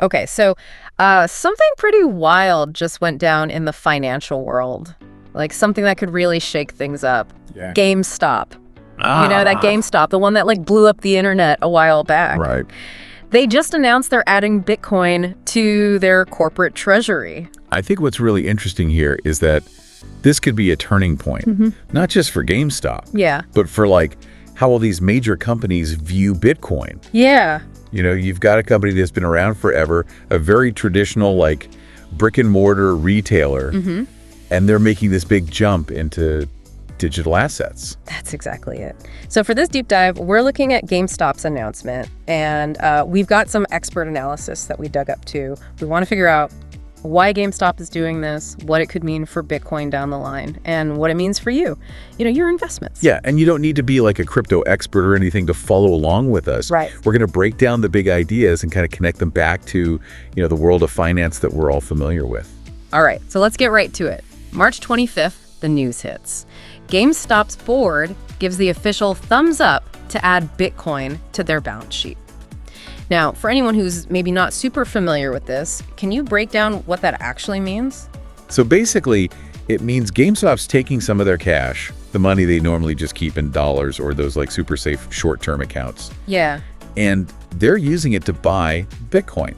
Okay, so something pretty wild just went down in the financial world, like something that could really shake things up. Yeah. GameStop. You know, that GameStop, the one that like blew up the internet a while back. Right. They just announced they're adding Bitcoin to their corporate treasury. I think what's really interesting here is that this could be a turning point, not just for GameStop, Yeah. but for like how all these major companies view Bitcoin. Yeah. You know, you've got a company that's been around forever, a very traditional like brick and mortar retailer, and they're making this big jump into digital assets. That's exactly it. So for this deep dive, we're looking at GameStop's announcement, and we've got some expert analysis that we dug up too. We want to figure out why GameStop is doing this, what it could mean for Bitcoin down the line, and what it means for you, your investments. Yeah, and you don't need to be like a crypto expert or anything to follow along with us. Right. We're going to break down the big ideas and kind of connect them back to, the world of finance that we're all familiar with. All right, so let's get right to it. March 25th, the news hits. GameStop's board gives the official thumbs up to add Bitcoin to their balance sheet. Now, for anyone who's maybe not super familiar with this, can you break down what that actually means? So basically, it means GameStop's taking some of their cash, the money they normally just keep in dollars or those like super safe short-term accounts, Yeah. and they're using it to buy Bitcoin.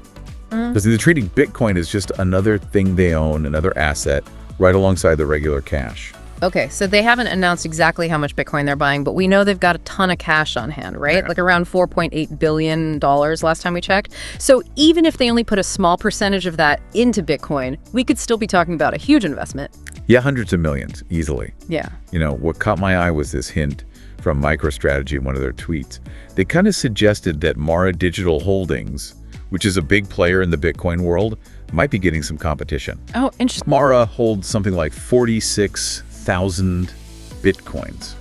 Because they're treating Bitcoin as just another thing they own, another asset, right alongside the regular cash. Okay, so they haven't announced exactly how much Bitcoin they're buying, but we know they've got a ton of cash on hand, right? Yeah. Like around $4.8 billion last time we checked. So even if they only put a small percentage of that into Bitcoin, we could still be talking about a huge investment. Yeah, hundreds of millions, easily. Yeah. What caught my eye was this hint from MicroStrategy in one of their tweets. They kind of suggested that Mara Digital Holdings, which is a big player in the Bitcoin world, might be getting some competition. Oh, interesting. Mara holds something like 46,000 Bitcoins,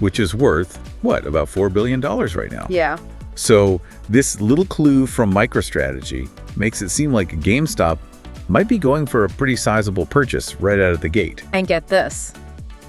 which is worth, about $4 billion right now. Yeah. So this little clue from MicroStrategy makes it seem like GameStop might be going for a pretty sizable purchase right out of the gate. And get this.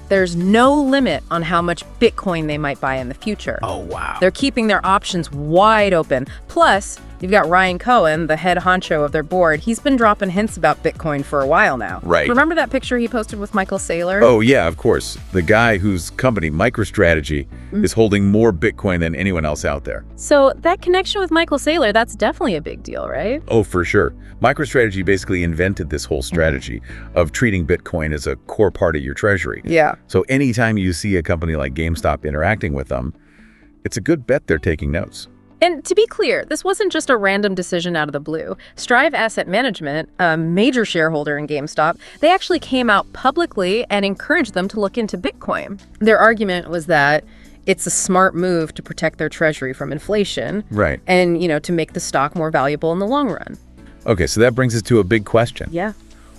There's no limit on how much Bitcoin they might buy in the future. Oh, wow. They're keeping their options wide open. Plus, you've got Ryan Cohen, the head honcho of their board. He's been dropping hints about Bitcoin for a while now. Right. Remember that picture he posted with Michael Saylor? Oh, yeah, of course. The guy whose company, MicroStrategy, is holding more Bitcoin than anyone else out there. So that connection with Michael Saylor, that's definitely a big deal, right? Oh, for sure. MicroStrategy basically invented this whole strategy of treating Bitcoin as a core part of your treasury. Yeah. So anytime you see a company like GameStop interacting with them, it's a good bet they're taking notes. And to be clear, this wasn't just a random decision out of the blue. Strive Asset Management, a major shareholder in GameStop, they actually came out publicly and encouraged them to look into Bitcoin. Their argument was that it's a smart move to protect their treasury from inflation. Right. And, to make the stock more valuable in the long run. Okay, so that brings us to a big question. Yeah.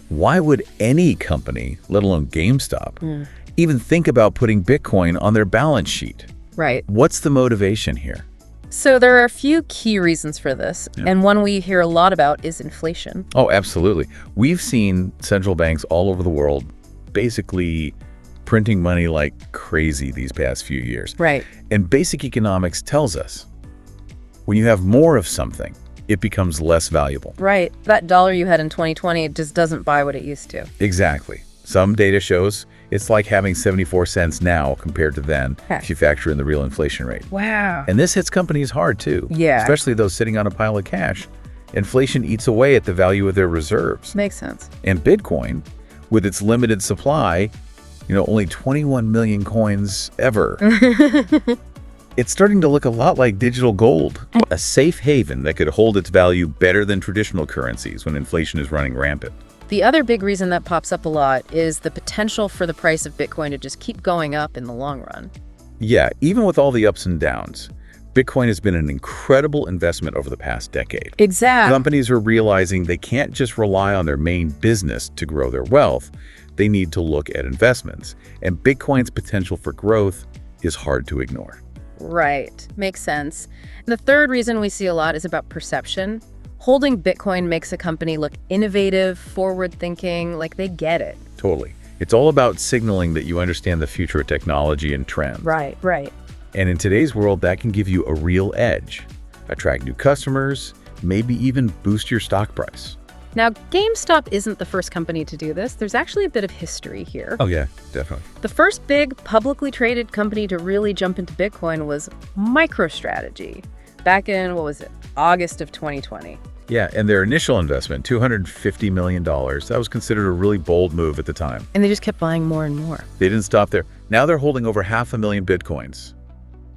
Why would any company, let alone GameStop, even think about putting Bitcoin on their balance sheet? Right. What's the motivation here? So there are a few key reasons for this, and one we hear a lot about is inflation. Oh, absolutely. We've seen central banks all over the world basically printing money like crazy these past few years. Right. And basic economics tells us when you have more of something, it becomes less valuable. Right. That dollar you had in 2020 just doesn't buy what it used to. Exactly. Some data shows it's like having 74 cents now compared to then if you factor in the real inflation rate. Wow. And this hits companies hard too. Yeah. Especially those sitting on a pile of cash. Inflation eats away at the value of their reserves. Makes sense. And Bitcoin, with its limited supply, only 21 million coins ever. It's starting to look a lot like digital gold, a safe haven that could hold its value better than traditional currencies when inflation is running rampant. The other big reason that pops up a lot is the potential for the price of Bitcoin to just keep going up in the long run. Yeah, even with all the ups and downs, Bitcoin has been an incredible investment over the past decade. Exactly. Companies are realizing they can't just rely on their main business to grow their wealth. They need to look at investments. And Bitcoin's potential for growth is hard to ignore. Right. Makes sense. The third reason we see a lot is about perception. Holding Bitcoin makes a company look innovative, forward-thinking, like they get it. Totally. It's all about signaling that you understand the future of technology and trends. Right. And in today's world, that can give you a real edge. Attract new customers, maybe even boost your stock price. Now, GameStop isn't the first company to do this. There's actually a bit of history here. Oh, yeah, definitely. The first big publicly traded company to really jump into Bitcoin was MicroStrategy back in, August of 2020. Yeah, and their initial investment, $250 million, that was considered a really bold move at the time. And they just kept buying more and more. They didn't stop there. Now they're holding over 500,000 Bitcoins.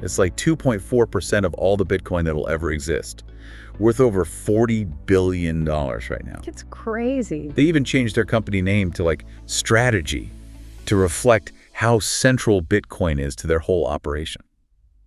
It's like 2.4% of all the Bitcoin that will ever exist, worth over $40 billion right now. It's crazy. They even changed their company name to like Strategy to reflect how central Bitcoin is to their whole operation.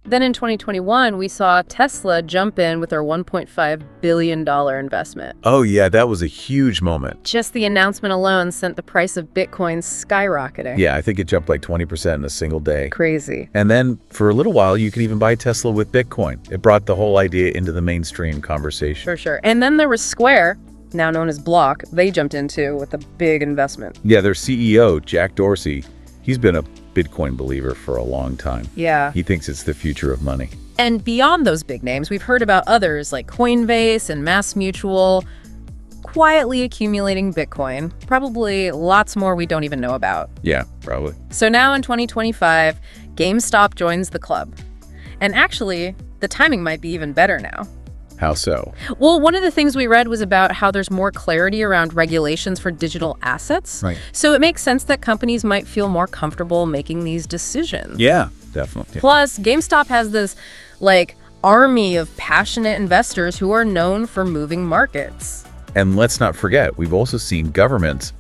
Then in 2021, we saw Tesla jump in with their $1.5 billion investment. Oh yeah, that was a huge moment. Just the announcement alone sent the price of Bitcoin skyrocketing. Yeah, I think it jumped like 20% in a single day. Crazy. And then for a little while, you can even buy Tesla with Bitcoin. It brought the whole idea into the mainstream conversation. For sure. And then there was Square, now known as Block. They jumped into with a big investment. Yeah, their CEO, Jack Dorsey, he's been a Bitcoin believer for a long time. Yeah. He thinks it's the future of money. And beyond those big names, we've heard about others like Coinbase and MassMutual quietly accumulating Bitcoin. Probably lots more we don't even know about. Yeah, probably. So now in 2025, GameStop joins the club. And actually, the timing might be even better now. How so? Well, one of the things we read was about how there's more clarity around regulations for digital assets. Right. So it makes sense that companies might feel more comfortable making these decisions. Yeah, definitely. Plus, GameStop has this, army of passionate investors who are known for moving markets. And let's not forget, we've also seen governments,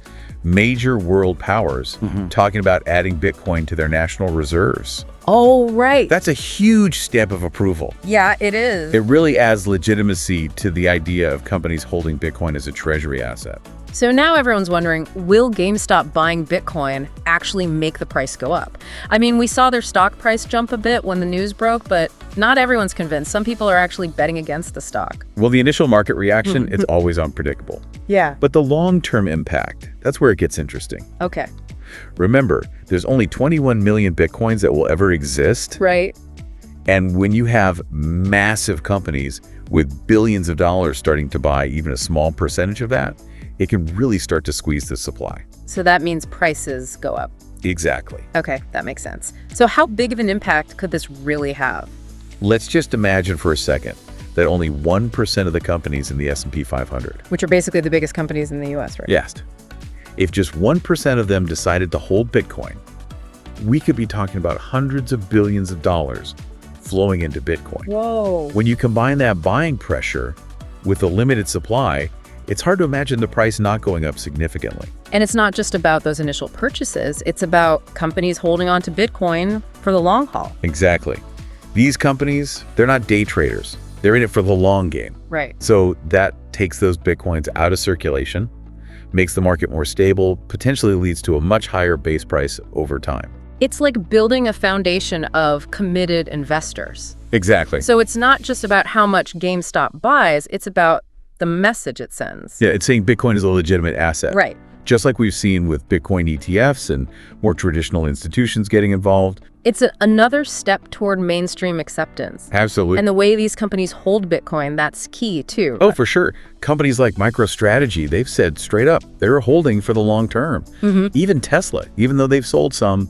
major world powers, talking about adding Bitcoin to their national reserves. Oh, right. That's a huge stamp of approval. Yeah, it is. It really adds legitimacy to the idea of companies holding Bitcoin as a treasury asset. So now everyone's wondering, will GameStop buying Bitcoin actually make the price go up? I mean, we saw their stock price jump a bit when the news broke, but not everyone's convinced. Some people are actually betting against the stock. Well, the initial market reaction, it's always unpredictable. Yeah. But the long-term impact, that's where it gets interesting. Okay. Remember, there's only 21 million Bitcoins that will ever exist. Right. And when you have massive companies with billions of dollars starting to buy even a small percentage of that, it can really start to squeeze the supply. So that means prices go up. Exactly. Okay, that makes sense. So how big of an impact could this really have? Let's just imagine for a second that only 1% of the companies in the S&P 500, Which are basically the biggest companies in the US, right? yes, if just 1% of them decided to hold Bitcoin, we could be talking about hundreds of billions of dollars flowing into Bitcoin. Whoa. When you combine that buying pressure with a limited supply, it's hard to imagine the price not going up significantly. And it's not just about those initial purchases. It's about companies holding on to Bitcoin for the long haul. Exactly. These companies, they're not day traders. They're in it for the long game. Right. So that takes those Bitcoins out of circulation, makes the market more stable, potentially leads to a much higher base price over time. It's like building a foundation of committed investors. Exactly. So it's not just about how much GameStop buys, it's about the message it sends. Yeah, it's saying Bitcoin is a legitimate asset. Right. Just like we've seen with Bitcoin ETFs and more traditional institutions getting involved. It's another step toward mainstream acceptance. Absolutely. And the way these companies hold Bitcoin, that's key too. Oh, for sure. Companies like MicroStrategy, they've said straight up, they're holding for the long term. Even Tesla, even though they've sold some,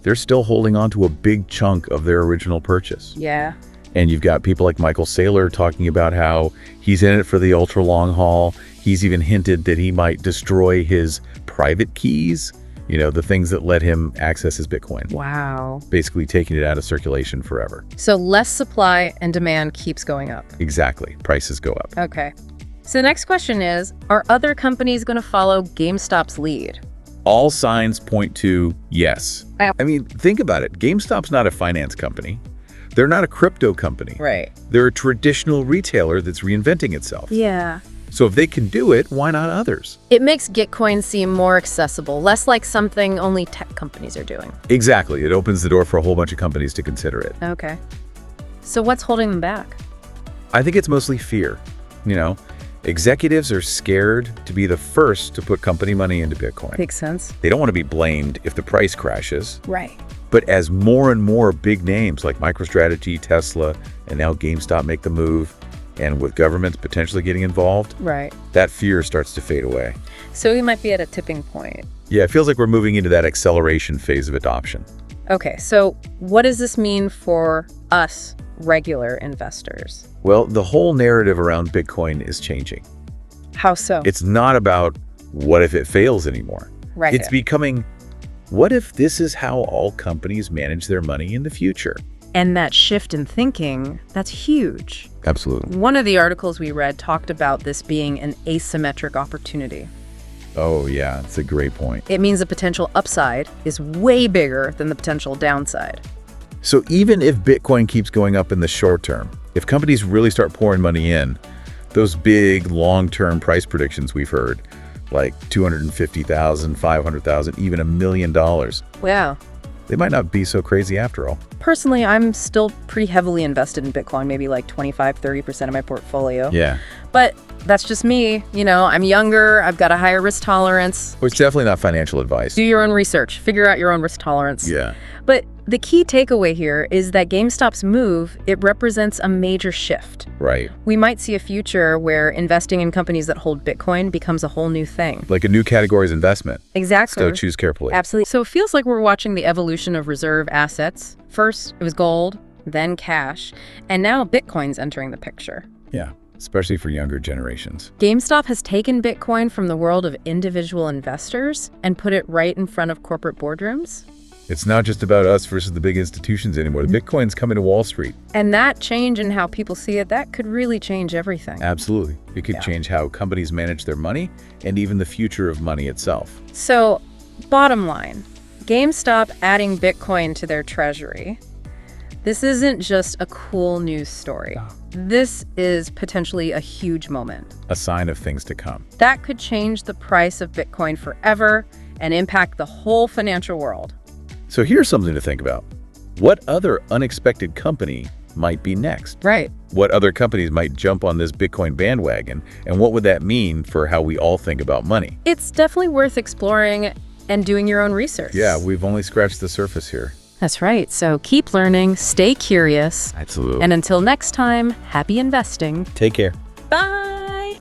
they're still holding on to a big chunk of their original purchase. Yeah. And you've got people like Michael Saylor talking about how he's in it for the ultra long haul. He's even hinted that he might destroy his private keys, the things that let him access his Bitcoin. Wow. Basically taking it out of circulation forever. So less supply and demand keeps going up. Exactly. Prices go up. Okay. So the next question is, are other companies going to follow GameStop's lead? All signs point to yes. I mean, think about it. GameStop's not a finance company. They're not a crypto company. Right. They're a traditional retailer that's reinventing itself. Yeah. So if they can do it, why not others? It makes Gitcoin seem more accessible, less like something only tech companies are doing. Exactly. It opens the door for a whole bunch of companies to consider it. Okay. So what's holding them back? I think it's mostly fear. Executives are scared to be the first to put company money into Bitcoin. Makes sense. They don't want to be blamed if the price crashes. Right. But as more and more big names like MicroStrategy, Tesla, and now GameStop make the move, And with governments potentially getting involved, Right. that fear starts to fade away. So we might be at a tipping point. Yeah, it feels like we're moving into that acceleration phase of adoption. Okay, so what does this mean for us regular investors? Well, the whole narrative around Bitcoin is changing. How so? It's not about what if it fails anymore. Right. It's becoming, what if this is how all companies manage their money in the future? And that shift in thinking, that's huge. Absolutely. One of the articles we read talked about this being an asymmetric opportunity. Oh, yeah, it's a great point. It means the potential upside is way bigger than the potential downside. So even if Bitcoin keeps going up in the short term, if companies really start pouring money in, those big long-term price predictions we've heard, like 250,000, 500,000, even $1 million, Wow. they might not be so crazy after all. Personally, I'm still pretty heavily invested in Bitcoin, maybe like 25, 30% of my portfolio. Yeah. But that's just me. You know, I'm younger, I've got a higher risk tolerance. Well, it's definitely not financial advice. Do your own research, figure out your own risk tolerance. Yeah. But the key takeaway here is that GameStop's move, it represents a major shift. Right. We might see a future where investing in companies that hold Bitcoin becomes a whole new thing. Like a new category's investment. Exactly. So choose carefully. Absolutely. So it feels like we're watching the evolution of reserve assets. First, it was gold, then cash, and now Bitcoin's entering the picture. Yeah. Especially for younger generations. GameStop has taken Bitcoin from the world of individual investors and put it right in front of corporate boardrooms. It's not just about us versus the big institutions anymore. The Bitcoin's coming to Wall Street. And that change in how people see it, that could really change everything. Absolutely. It could change how companies manage their money and even the future of money itself. So, bottom line, GameStop adding Bitcoin to their treasury, this isn't just a cool news story. This is potentially a huge moment. A sign of things to come. That could change the price of Bitcoin forever and impact the whole financial world. So here's something to think about. What other unexpected company might be next? Right. What other companies might jump on this Bitcoin bandwagon? And what would that mean for how we all think about money? It's definitely worth exploring and doing your own research. Yeah, we've only scratched the surface here. That's right. So keep learning, stay curious. Absolutely. And until next time, happy investing. Take care. Bye.